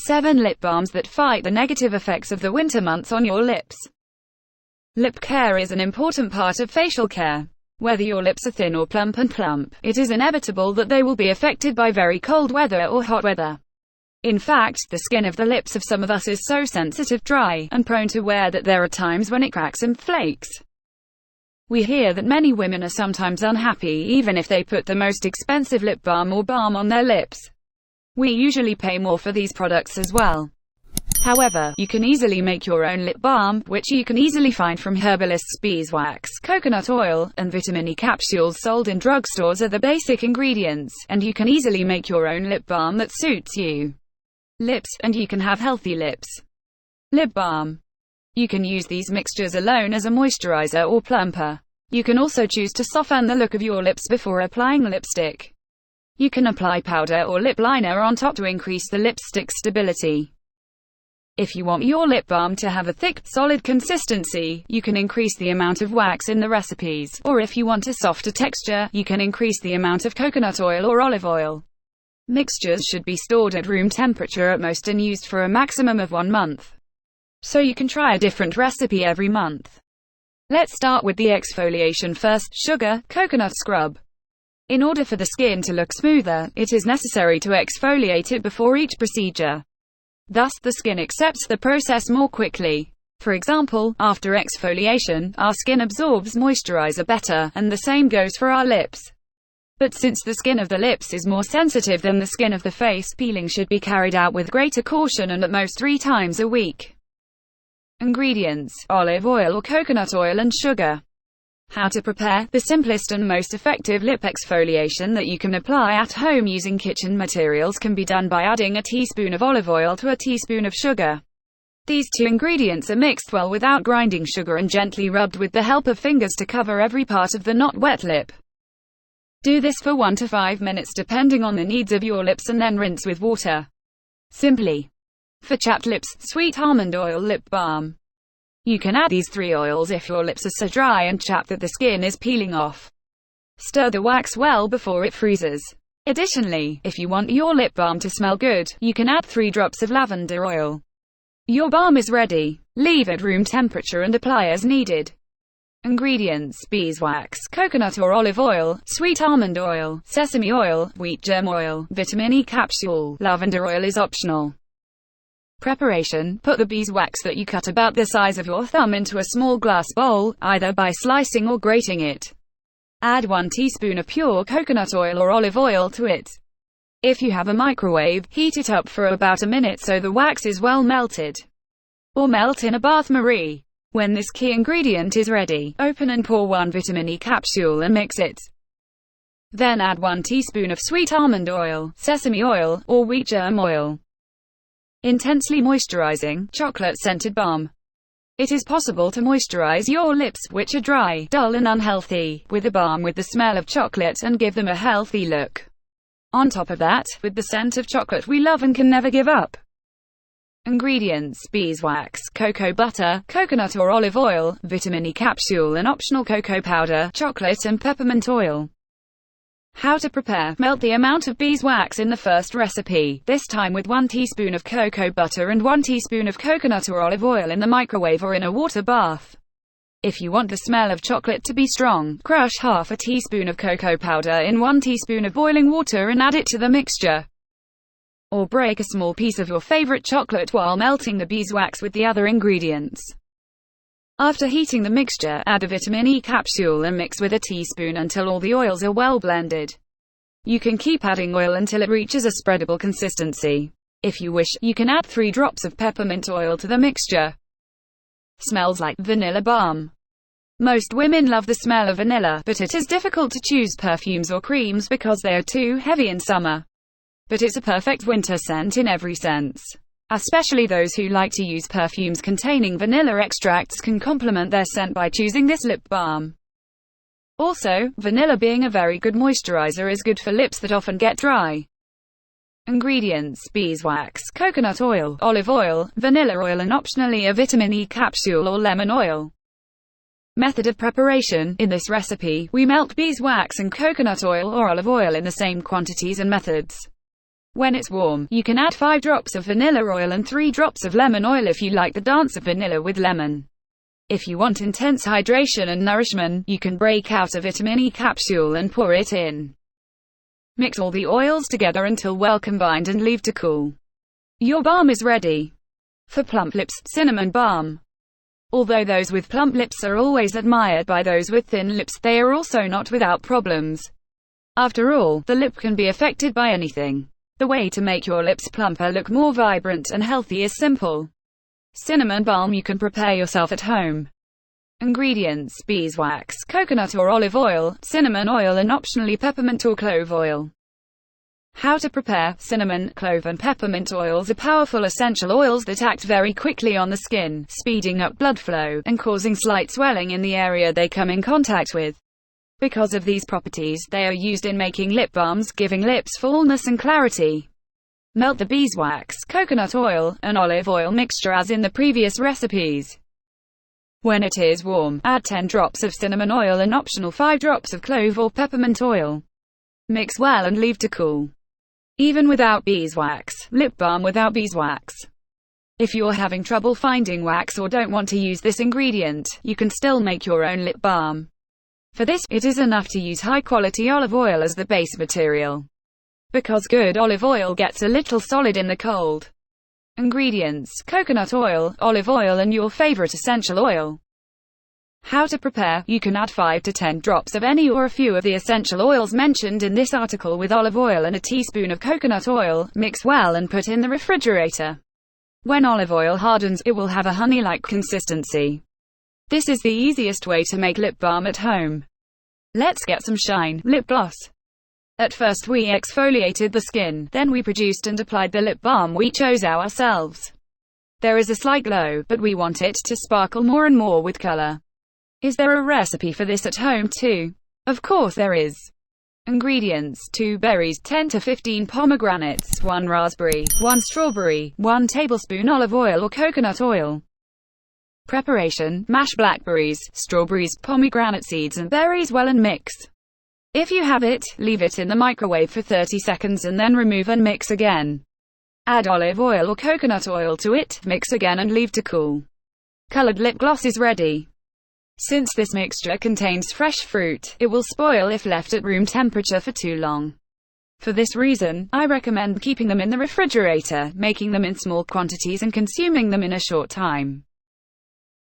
7 lip balms that fight the negative effects of the winter months on your lips. Lip care is an important part of facial care. Whether your lips are thin or plump, it is inevitable that they will be affected by very cold weather or hot weather. In fact, the skin of the lips of some of us is so sensitive, dry, and prone to wear that there are times when it cracks and flakes. We hear that many women are sometimes unhappy even if they put the most expensive lip balm or balm on their lips. We usually pay more for these products as well. However, you can easily make your own lip balm, which you can easily find from herbalists. Beeswax, coconut oil, and vitamin E capsules sold in drugstores are the basic ingredients, and you can easily make your own lip balm that suits you. Lips, and you can have healthy lips. Lip balm. You can use these mixtures alone as a moisturizer or plumper. You can also choose to soften the look of your lips before applying lipstick. You can apply powder or lip liner on top to increase the lipstick stability. If you want your lip balm to have a thick, solid consistency, you can increase the amount of wax in the recipes, or if you want a softer texture, you can increase the amount of coconut oil or olive oil. Mixtures should be stored at room temperature at most and used for a maximum of 1 month. So you can try a different recipe every month. Let's start with the exfoliation first. Sugar, coconut scrub. In order for the skin to look smoother, it is necessary to exfoliate it before each procedure. Thus, the skin accepts the process more quickly. For example, after exfoliation, our skin absorbs moisturizer better, and the same goes for our lips. But since the skin of the lips is more sensitive than the skin of the face, peeling should be carried out with greater caution and at most 3 times a week. Ingredients: olive oil or coconut oil and sugar. How to prepare the simplest and most effective lip exfoliation that you can apply at home using kitchen materials can be done by adding a teaspoon of olive oil to a teaspoon of sugar. These 2 ingredients are mixed well without grinding sugar and gently rubbed with the help of fingers to cover every part of the not wet lip. Do this for 1 to 5 minutes depending on the needs of your lips and then rinse with water. Simply. For chapped lips, sweet almond oil lip balm. You can add these 3 oils if your lips are so dry and chapped that the skin is peeling off. Stir the wax well before it freezes. Additionally, if you want your lip balm to smell good, you can add 3 drops of lavender oil. Your balm is ready. Leave at room temperature and apply as needed. Ingredients: beeswax, coconut or olive oil, sweet almond oil, sesame oil, wheat germ oil, vitamin E capsule. Lavender oil is optional. Preparation: put the beeswax that you cut about the size of your thumb into a small glass bowl, either by slicing or grating it. Add 1 teaspoon of pure coconut oil or olive oil to it. If you have a microwave, heat it up for about a minute so the wax is well melted. Or melt in a bath-marie. When this key ingredient is ready, open and pour 1 vitamin E capsule and mix it. Then add 1 teaspoon of sweet almond oil, sesame oil, or wheat germ oil. Intensely moisturizing, chocolate-scented balm. It is possible to moisturize your lips, which are dry, dull and unhealthy, with a balm with the smell of chocolate and give them a healthy look. On top of that, with the scent of chocolate we love and can never give up. Ingredients: beeswax, cocoa butter, coconut or olive oil, vitamin E capsule and optional cocoa powder, chocolate and peppermint oil. How to prepare: melt the amount of beeswax in the first recipe, this time with 1 teaspoon of cocoa butter and 1 teaspoon of coconut or olive oil in the microwave or in a water bath. If you want the smell of chocolate to be strong, crush half a teaspoon of cocoa powder in 1 teaspoon of boiling water and add it to the mixture. Or break a small piece of your favorite chocolate while melting the beeswax with the other ingredients. After heating the mixture, add a vitamin E capsule and mix with a teaspoon until all the oils are well blended. You can keep adding oil until it reaches a spreadable consistency. If you wish, you can add 3 drops of peppermint oil to the mixture. Smells like vanilla balm. Most women love the smell of vanilla, but it is difficult to choose perfumes or creams because they are too heavy in summer. But it's a perfect winter scent in every sense. Especially those who like to use perfumes containing vanilla extracts can complement their scent by choosing this lip balm. Also, vanilla being a very good moisturizer is good for lips that often get dry. Ingredients: beeswax, coconut oil, olive oil, vanilla oil and optionally a vitamin E capsule or lemon oil. Method of preparation: in this recipe, we melt beeswax and coconut oil or olive oil in the same quantities and methods. When it's warm, you can add 5 drops of vanilla oil and 3 drops of lemon oil if you like the dance of vanilla with lemon. If you want intense hydration and nourishment, you can break out a vitamin E capsule and pour it in. Mix all the oils together until well combined and leave to cool. Your balm is ready. For plump lips, cinnamon balm. Although those with plump lips are always admired by those with thin lips, they are also not without problems. After all, the lip can be affected by anything. The way to make your lips plumper, look more vibrant and healthy is simple. Cinnamon balm you can prepare yourself at home. Ingredients: beeswax, coconut or olive oil, cinnamon oil and optionally peppermint or clove oil. How to prepare. Cinnamon, clove and peppermint oils are powerful essential oils that act very quickly on the skin, speeding up blood flow, and causing slight swelling in the area they come in contact with. Because of these properties, they are used in making lip balms, giving lips fullness and clarity. Melt the beeswax, coconut oil, and olive oil mixture as in the previous recipes. When it is warm, add 10 drops of cinnamon oil and optional 5 drops of clove or peppermint oil. Mix well and leave to cool. Even without beeswax, lip balm without beeswax. If you're having trouble finding wax or don't want to use this ingredient, you can still make your own lip balm. For this, it is enough to use high-quality olive oil as the base material. Because good olive oil gets a little solid in the cold. Ingredients: coconut oil, olive oil and your favorite essential oil. How to prepare. You can add 5 to 10 drops of any or a few of the essential oils mentioned in this article with olive oil and a teaspoon of coconut oil, mix well and put in the refrigerator. When olive oil hardens, it will have a honey-like consistency. This is the easiest way to make lip balm at home. Let's get some shine. Lip gloss. At first we exfoliated the skin, then we produced and applied the lip balm we chose ourselves. There is a slight glow, but we want it to sparkle more and more with color. Is there a recipe for this at home too? Of course there is. Ingredients: 2 berries, 10 to 15 pomegranates, 1 raspberry, 1 strawberry, 1 tablespoon olive oil or coconut oil. Preparation: mash blackberries, strawberries, pomegranate seeds and berries well and mix. If you have it, leave it in the microwave for 30 seconds and then remove and mix again. Add olive oil or coconut oil to it, mix again and leave to cool. Colored lip gloss is ready. Since this mixture contains fresh fruit, it will spoil if left at room temperature for too long. For this reason, I recommend keeping them in the refrigerator, making them in small quantities and consuming them in a short time.